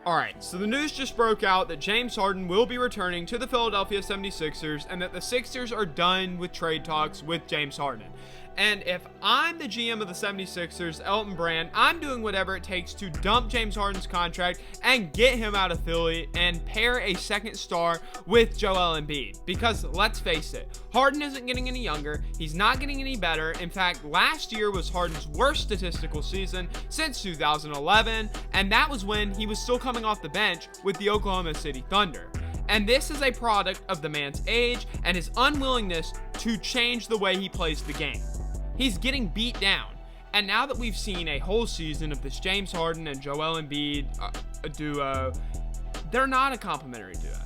Alright, so the news just broke out that James Harden will be returning to the Philadelphia 76ers and that the Sixers are done with trade talks with James Harden. And if I'm the GM of the 76ers, Elton Brand, I'm doing whatever it takes to dump James Harden's contract and get him out of Philly and pair a second star with Joel Embiid. Because let's face it, Harden isn't getting any younger. He's not getting any better. In fact, last year was Harden's worst statistical season since 2011, and that was when he was still coming off the bench with the Oklahoma City Thunder. And this is a product of the man's age and his unwillingness to change the way he plays the game. He's getting beat down. And now that we've seen a whole season of this James Harden and Joel Embiid duo, they're not a complementary duo.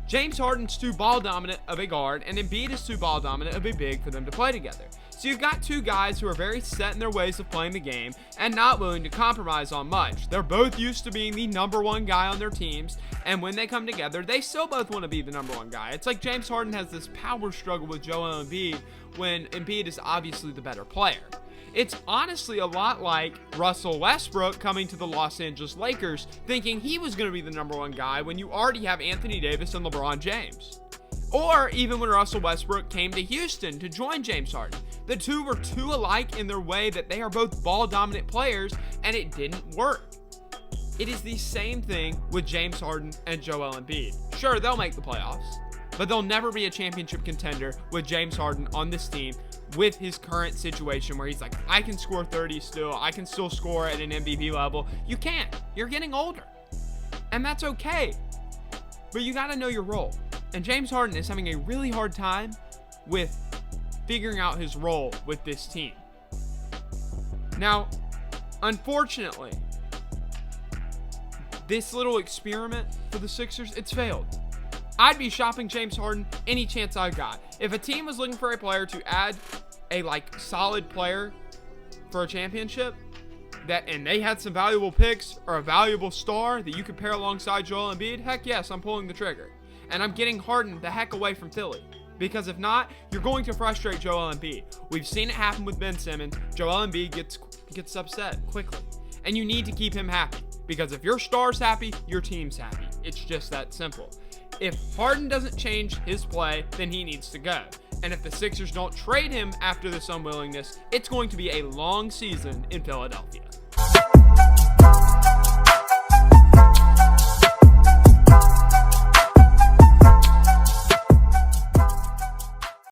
James Harden's too ball dominant of a guard, and Embiid is too ball dominant of a big for them to play together. So you've got two guys who are very set in their ways of playing the game and not willing to compromise on much. They're both used to being the number one guy on their teams, and when they come together, they still both want to be the number one guy. It's like James Harden has this power struggle with Joel Embiid when Embiid is obviously the better player. It's honestly a lot like Russell Westbrook coming to the Los Angeles Lakers thinking he was going to be the number one guy when you already have Anthony Davis and LeBron James. Or even when Russell Westbrook came to Houston to join James Harden. The two were too alike in their way that they are both ball-dominant players, and it didn't work. It is the same thing with James Harden and Joel Embiid. Sure, they'll make the playoffs, but they'll never be a championship contender with James Harden on this team with his current situation where he's like, I can score 30 still, I can still score at an MVP level. You can't. You're getting older. And that's okay. But you gotta know your role. And James Harden is having a really hard time with figuring out his role with this team. Now, unfortunately, this little experiment for the Sixers, it's failed. I'd be shopping James Harden any chance I got. If a team was looking for a player to add a solid player for a championship, and they had some valuable picks or a valuable star that you could pair alongside Joel Embiid, heck yes, I'm pulling the trigger. And I'm getting Harden the heck away from Philly. Because if not, you're going to frustrate Joel Embiid. We've seen it happen with Ben Simmons. Joel Embiid gets upset quickly. And you need to keep him happy. Because if your star's happy, your team's happy. It's just that simple. If Harden doesn't change his play, then he needs to go. And if the Sixers don't trade him after this unwillingness, it's going to be a long season in Philadelphia.